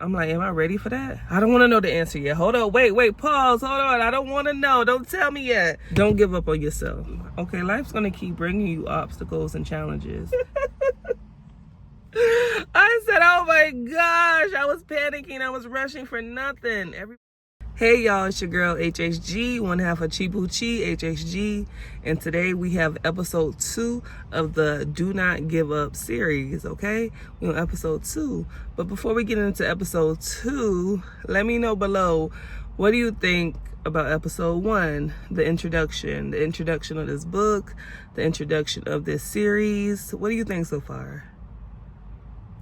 I'm like, am I ready for that? I don't want to know the answer yet. Hold on, wait, pause, hold on. I don't want to know. Don't tell me yet. Don't give up on yourself. Okay, life's going to keep bringing you obstacles and challenges. I said, oh my gosh, I was panicking. I was rushing for nothing. Hey y'all, it's your girl HHG, one half of ChibuchiHHG, and today we have episode 2 of the Do Not Give Up series, okay? We're on episode 2, but before we get into episode 2, let me know below, what do you think about episode 1, the introduction of this book, the introduction of this series? What do you think so far?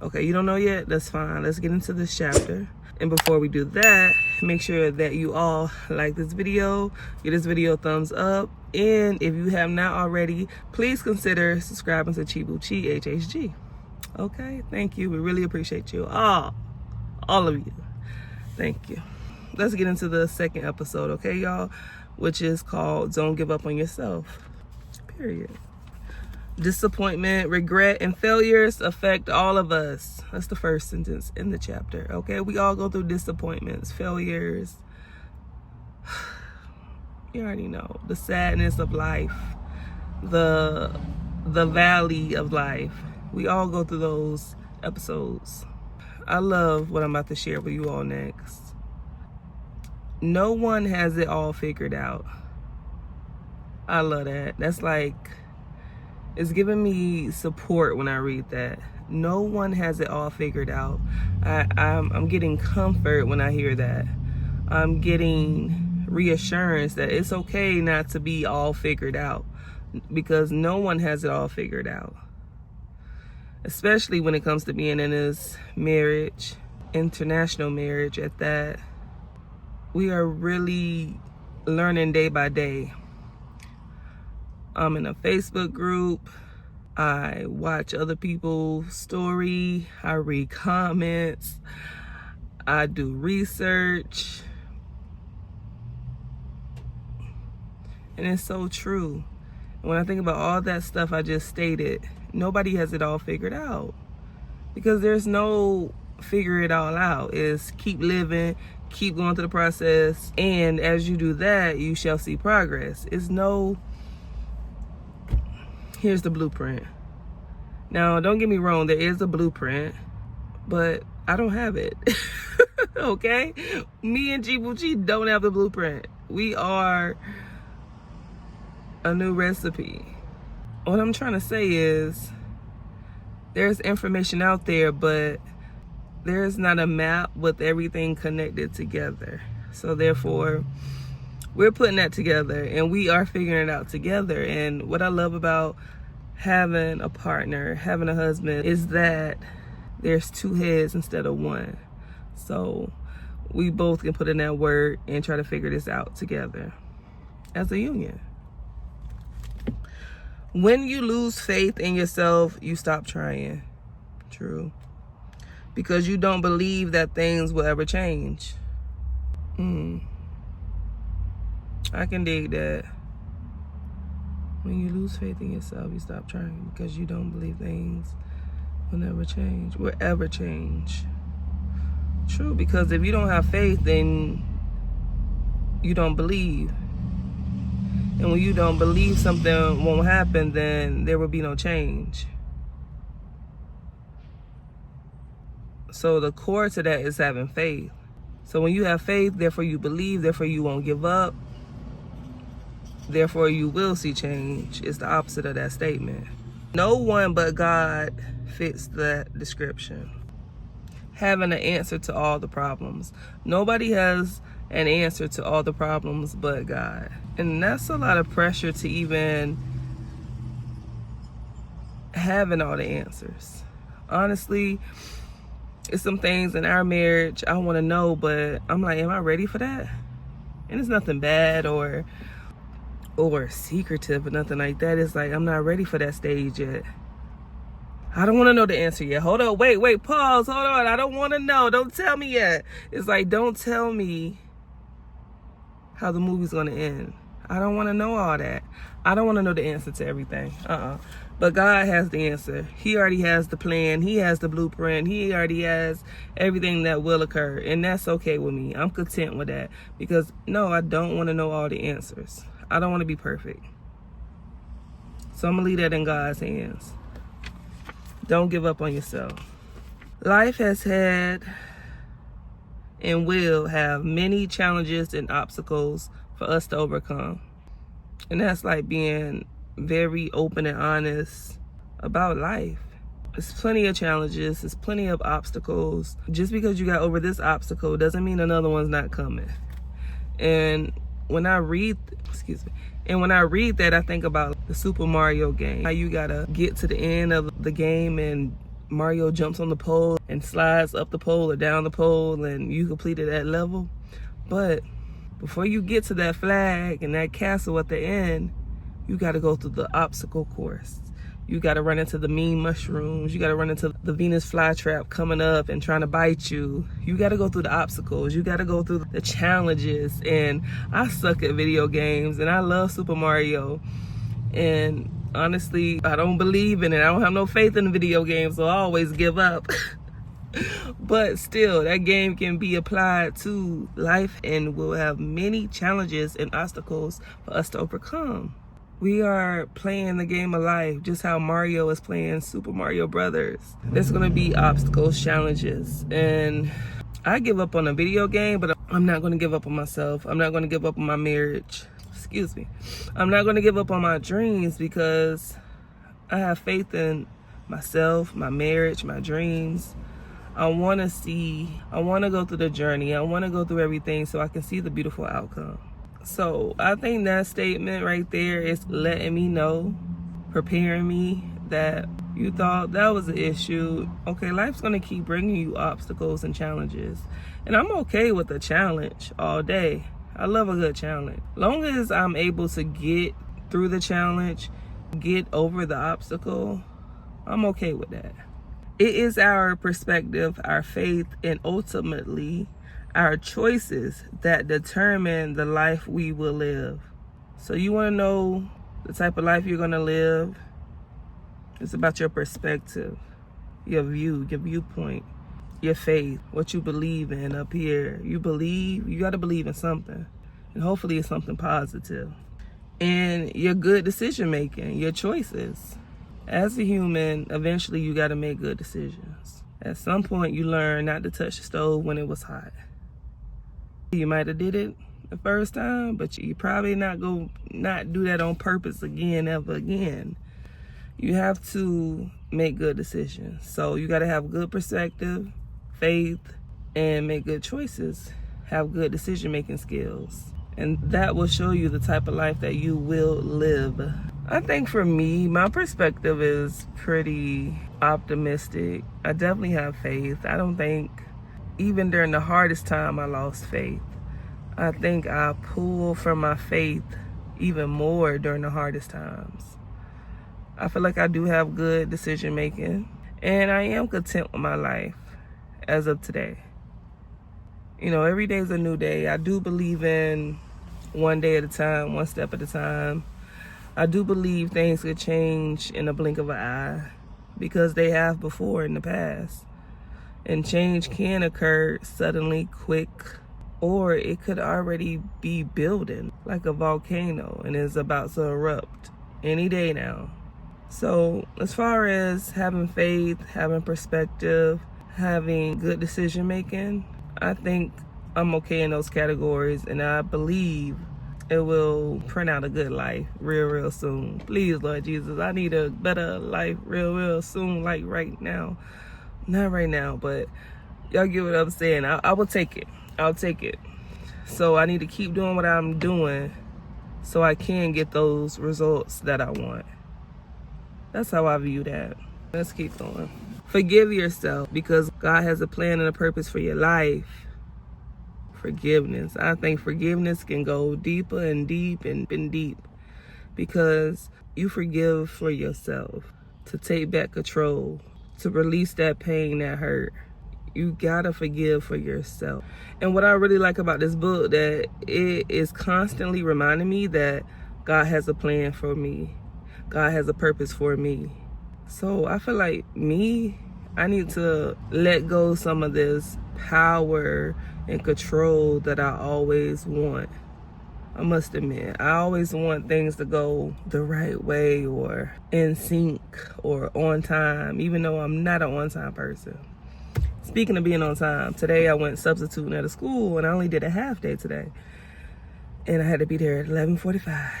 Okay, you don't know yet? That's fine. Let's get into this chapter. And before we do that, make sure that you all like this video, give this video a thumbs up, and if you have not already, please consider subscribing to ChibuchiHHG. Okay, thank you. We really appreciate you all of you. Thank you. Let's get into the second episode, okay, y'all, which is called Don't Give Up on Yourself, period. Disappointment, regret, and failures affect all of us. That's the first sentence in the chapter, okay? We all go through disappointments, failures. You already know. The sadness of life, the valley of life. We all go through those episodes. I love what I'm about to share with you all next. No one has it all figured out. I love that. That's like, it's giving me support when I read that. No one has it all figured out. I'm getting comfort when I hear that. I'm getting reassurance that it's okay not to be all figured out, because no one has it all figured out. Especially when it comes to being in this marriage, international marriage at that. We are really learning day by day. I'm in a Facebook group. I watch other people's story. I read comments. I do research. And it's so true. When I think about all that stuff I just stated, nobody has it all figured out. Because there's no figure it all out. It's keep living, keep going through the process. And as you do that, you shall see progress. It's no, here's the blueprint. Now, don't get me wrong, there is a blueprint, but I don't have it. Okay? Me and Chibuchi don't have the blueprint. We are a new recipe. What I'm trying to say is, there's information out there, but there's not a map with everything connected together. So therefore, we're putting that together and we are figuring it out together. And what I love about having a partner, having a husband, is that there's two heads instead of one. So we both can put in that work and try to figure this out together as a union. When you lose faith in yourself, you stop trying. True. Because you don't believe that things will ever change. I can dig that. When you lose faith in yourself, you stop trying because you don't believe things will never change, will ever change. True, because if you don't have faith, then you don't believe. And when you don't believe something won't happen, then there will be no change. So the core to that is having faith. So when you have faith, therefore you believe, therefore you won't give up. Therefore, you will see change. It's the opposite of that statement. No one but God fits that description. Having an answer to all the problems. Nobody has an answer to all the problems but God. And that's a lot of pressure to even having all the answers. Honestly, it's some things in our marriage I want to know, but I'm like, am I ready for that? And it's nothing bad or secretive or nothing like that. It's like, I'm not ready for that stage yet. I don't want to know the answer yet. Hold on, wait, pause, hold on. I don't want to know. Don't tell me yet. It's like, don't tell me how the movie's going to end. I don't want to know all that. I don't want to know the answer to everything. But God has the answer. He already has the plan. He has the blueprint. He already has everything that will occur. And that's okay with me. I'm content with that. Because, no, I don't want to know all the answers. I don't want to be perfect. So I'm going to leave that in God's hands. Don't give up on yourself. Life has had and will have many challenges and obstacles for us to overcome. And that's like being very open and honest about life. There's plenty of challenges, there's plenty of obstacles. Just because you got over this obstacle doesn't mean another one's not coming. And when I read that, I think about the Super Mario game. How you gotta get to the end of the game and Mario jumps on the pole and slides up the pole or down the pole and you completed that level. But before you get to that flag and that castle at the end, you gotta go through the obstacle course. You gotta run into the mean mushrooms. You gotta run into the Venus flytrap coming up and trying to bite you. You gotta go through the obstacles. You gotta go through the challenges. And I suck at video games and I love Super Mario. And honestly, I don't believe in it. I don't have no faith in the video game, so I always give up. But still, that game can be applied to life and will have many challenges and obstacles for us to overcome. We are playing the game of life, just how Mario is playing Super Mario Brothers. There's gonna be obstacles, challenges, and I give up on a video game, but I'm not gonna give up on myself. I'm not gonna give up on my marriage. I'm not gonna give up on my dreams because I have faith in myself, my marriage, my dreams. I wanna go through the journey. I wanna go through everything so I can see the beautiful outcome. So I think that statement right there is letting me know, preparing me that you thought that was an issue. Okay, life's gonna keep bringing you obstacles and challenges. And I'm okay with a challenge all day. I love a good challenge. Long as I'm able to get through the challenge, get over the obstacle, I'm okay with that. It is our perspective, our faith, and ultimately our choices that determine the life we will live. So you want to know the type of life you're going to live? It's about your perspective, your view, your viewpoint, your faith, what you believe in up here. You got to believe in something. And hopefully it's something positive. And your good decision making, your choices. As a human, eventually you got to make good decisions. At some point you learn not to touch the stove when it was hot. You might have did it the first time, but you probably not do that on purpose ever again. You have to make good decisions. So you got to have good perspective, faith, and make good choices. Have good decision-making skills. And that will show you the type of life that you will live. I think for me, my perspective is pretty optimistic. I definitely have faith. I don't think, even during the hardest time, I lost faith. I think I pull from my faith even more during the hardest times. I feel like I do have good decision making, and I am content with my life as of today. You know, every day is a new day. I do believe in one day at a time, one step at a time. I do believe things could change in a blink of an eye because they have before in the past. And change can occur suddenly, quick, or it could already be building like a volcano and is about to erupt any day now. So as far as having faith, having perspective, having good decision making, I think I'm okay in those categories, and I believe it will print out a good life real soon. Please, Lord Jesus, I need a better life real soon, like right now. Not right now, but y'all get what I'm saying. I will take it. I'll take it. So I need to keep doing what I'm doing so I can get those results that I want. That's how I view that. Let's keep going. Forgive yourself because God has a plan and a purpose for your life. Forgiveness. I think forgiveness can go deeper and deep and deep because you forgive for yourself, to take back control, to release that pain, that hurt. You gotta forgive for yourself. And what I really like about this book, that it is constantly reminding me that God has a plan for me. God has a purpose for me. So I feel like I need to let go some of this power and control that I always want. I must admit, I always want things to go the right way or in sync or on time, even though I'm not an on-time person. Speaking of being on time, today I went substituting at a school and I only did a half day today. And I had to be there at 11:45.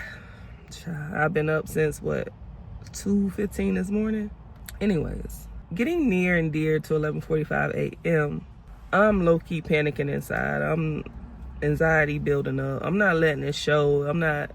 I've been up since, 2:15 this morning? Anyways, getting near and dear to 11:45 a.m., I'm low-key panicking inside. I'm anxiety building up. I'm not letting it show. I'm not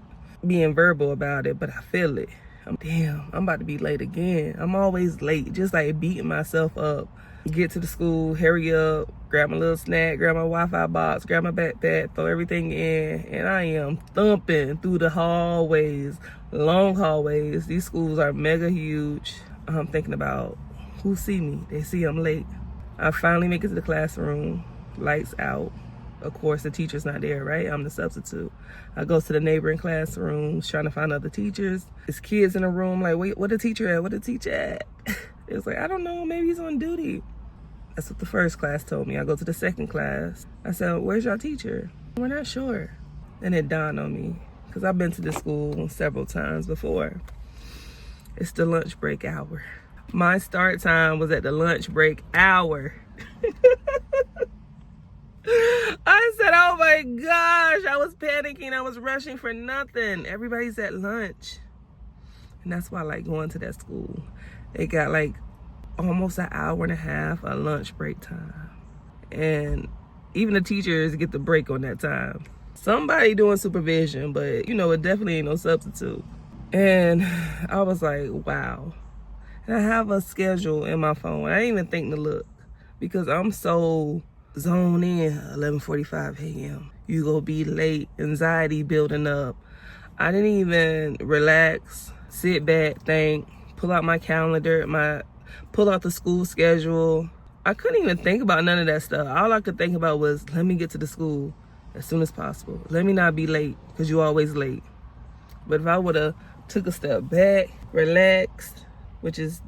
being verbal about it, but I feel it. I'm about to be late again. I'm always late, just like beating myself up. Get to the school, hurry up, grab my little snack, grab my Wi-Fi box, grab my backpack, throw everything in, and I am thumping through the hallways, long hallways. These schools are mega huge. I'm thinking about who see me. They see I'm late. I finally make it to the classroom, lights out. Of course, the teacher's not there, right? I'm the substitute. I go to the neighboring classrooms, trying to find other teachers. There's kids in the room like, wait, what the teacher at? What the teacher at? It's like, I don't know, maybe he's on duty. That's what the first class told me. I go to the second class. I said, where's your teacher? We're not sure. And it dawned on me, because I've been to this school several times before. It's the lunch break hour. My start time was at the lunch break hour. I said, oh my gosh, I was panicking. I was rushing for nothing. Everybody's at lunch. And that's why I like going to that school. They got like almost an hour and a half of lunch break time. And even the teachers get the break on that time. Somebody doing supervision, but it definitely ain't no substitute. And I was like, wow. And I have a schedule in my phone. I didn't even think to look because I'm so zoned in. 11:45 a.m. You gonna be late, anxiety building up. I didn't even relax, sit back, think, pull out my calendar, pull out the school schedule. I couldn't even think about none of that stuff. All I could think about was, let me get to the school as soon as possible. Let me not be late, because you're always late. But if I would have took a step back, relaxed, which is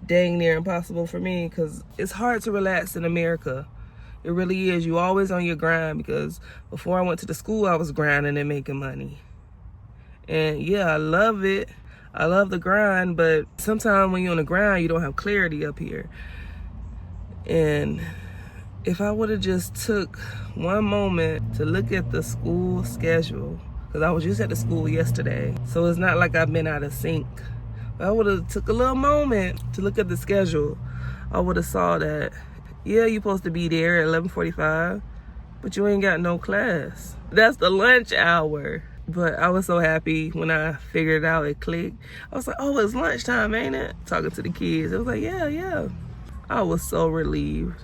dang near impossible for me, because it's hard to relax in America. It really is. You're always on your grind, because before I went to the school, I was grinding and making money. And yeah, I love it. I love the grind, but sometimes when you're on the grind, you don't have clarity up here. And if I would have just took one moment to look at the school schedule, because I was just at the school yesterday, so it's not like I've been out of sync. But I would have took a little moment to look at the schedule. I would have saw that, yeah, you're supposed to be there at 11:45, but you ain't got no class. That's the lunch hour. But I was so happy when I figured it out, it clicked. I was like, oh, it's lunchtime, ain't it? Talking to the kids. It was like, yeah. I was so relieved.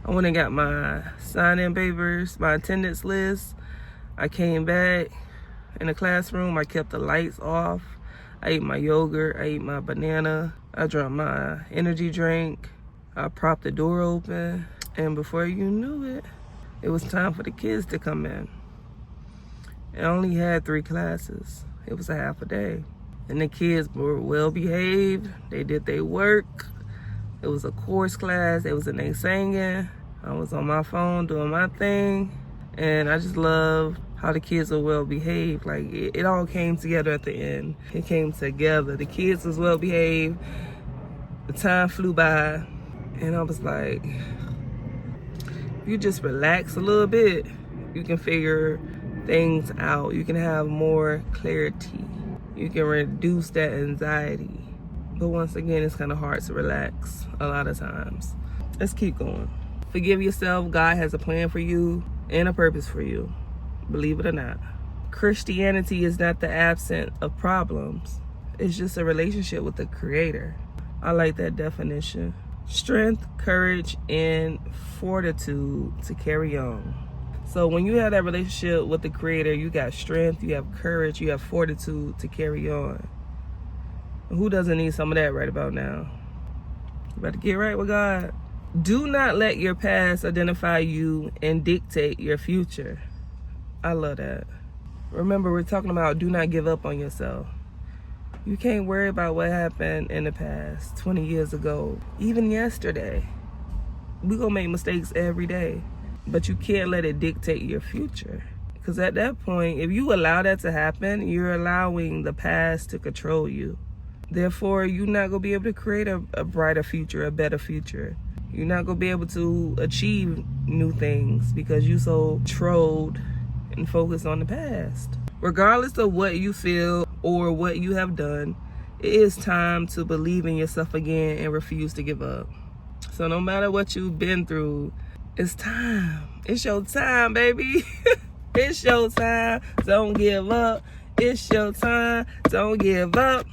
I went and got my sign-in papers, my attendance list. I came back in the classroom. I kept the lights off. I ate my yogurt. I ate my banana. I drank my energy drink. I propped the door open. And before you knew it, it was time for the kids to come in. I only had 3 classes. It was a half a day. And the kids were well behaved. They did their work. It was a course class. They was in there singing. I was on my phone doing my thing. And I just love how the kids were well behaved. Like it all came together at the end. It came together. The kids was well behaved. The time flew by. And I was like, if you just relax a little bit, you can figure things out. You can have more clarity. You can reduce that anxiety. But once again, it's kind of hard to relax a lot of times. Let's keep going. Forgive yourself. God has a plan for you and a purpose for you. Believe it or not. Christianity is not the absence of problems. It's just a relationship with the Creator. I like that definition. Strength, courage, and fortitude to carry on. So when you have that relationship with the Creator, you got strength, you have courage, you have fortitude to carry on. Who doesn't need some of that right about now? You better get right with God. Do not let your past identify you and dictate your future. I love that. Remember, we're talking about do not give up on yourself. You can't worry about what happened in the past, 20 years ago, even yesterday. We're going to make mistakes every day, but you can't let it dictate your future. Because at that point, if you allow that to happen, you're allowing the past to control you. Therefore, you're not going to be able to create a brighter future, a better future. You're not going to be able to achieve new things because you so trolled and focused on the past. Regardless of what you feel or what you have done, it is time to believe in yourself again and refuse to give up. So no matter what you've been through, it's time. It's your time, baby. It's your time. Don't give up. It's your time. Don't give up.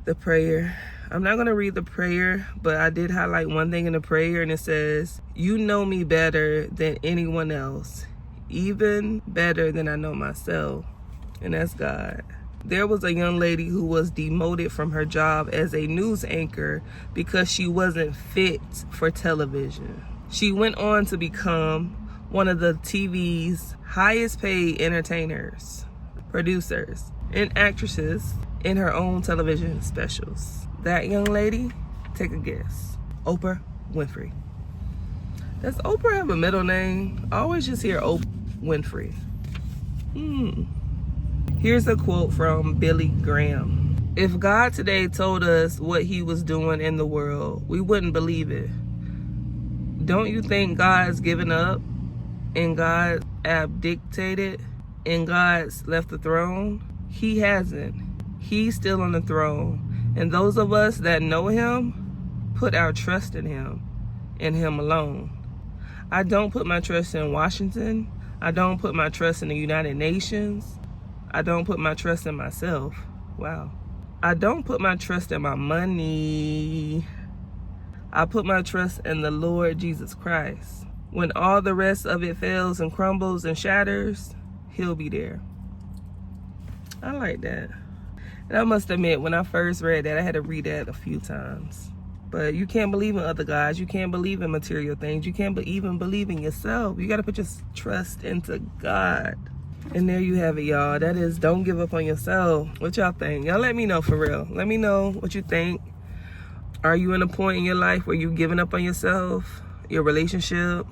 The prayer. I'm not going to read the prayer, but I did highlight one thing in the prayer, and it says, you know me better than anyone else, even better than I know myself. And that's God. There was a young lady who was demoted from her job as a news anchor because she wasn't fit for television. She went on to become one of the TV's highest paid entertainers, producers, and actresses in her own television specials. That young lady, take a guess. Oprah Winfrey. Does Oprah have a middle name? I always just hear Oprah Winfrey. Here's a quote from Billy Graham. If God today told us what he was doing in the world, we wouldn't believe it. Don't you think God's given up and God abdicated and God's left the throne? He hasn't. He's still on the throne. And those of us that know him, put our trust in him and him alone. I don't put my trust in Washington. I don't put my trust in the United Nations. I don't put my trust in myself. Wow. I don't put my trust in my money. I put my trust in the Lord Jesus Christ. When all the rest of it fails and crumbles and shatters, he'll be there. I like that. And I must admit, when I first read that, I had to read that a few times. But you can't believe in other guys. You can't believe in material things. You can't even believe in yourself. You got to put your trust into God. And there you have it, y'all. That is, don't give up on yourself. What y'all think? Y'all let me know for real. Let me know what you think. Are you in a point in your life where you're giving up on yourself, your relationship?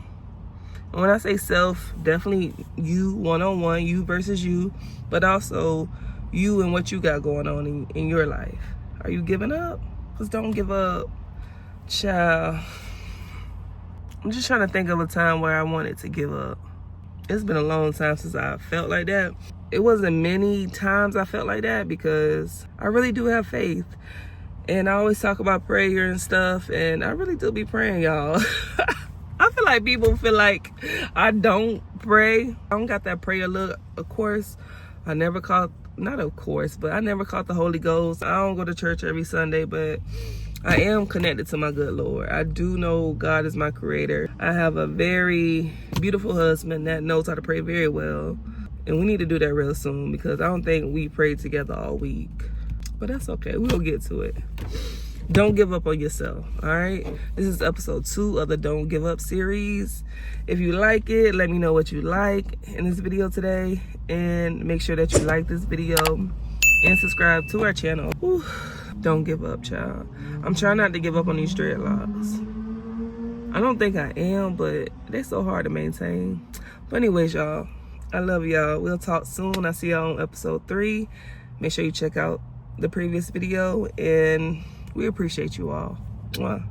And when I say self, definitely you, one-on-one, you versus you, but also you and what you got going on in your life. Are you giving up? Because don't give up. Child. I'm just trying to think of a time where I wanted to give up. It's been a long time since I felt like that. It wasn't many times I felt like that because I really do have faith. And I always talk about prayer and stuff, and I really do be praying, y'all. I feel like people feel like I don't pray. I don't got that prayer look. Of course, I never caught the Holy Ghost. I don't go to church every Sunday, but I am connected to my good Lord. I do know God is my creator. I have a very beautiful husband that knows how to pray very well. And we need to do that real soon because I don't think we prayed together all week. But that's okay. We'll get to it. Don't give up on yourself, all right? This is episode 2 of the Don't Give Up series. If you like it, let me know what you like in this video today. And make sure that you like this video and subscribe to our channel. Whew. Don't give up, child. I'm trying not to give up on these dreadlocks. I don't think I am, but they're so hard to maintain. But anyways, y'all, I love y'all. We'll talk soon. I'll see y'all on episode 3. Make sure you check out the previous video, and we appreciate you all. Mwah.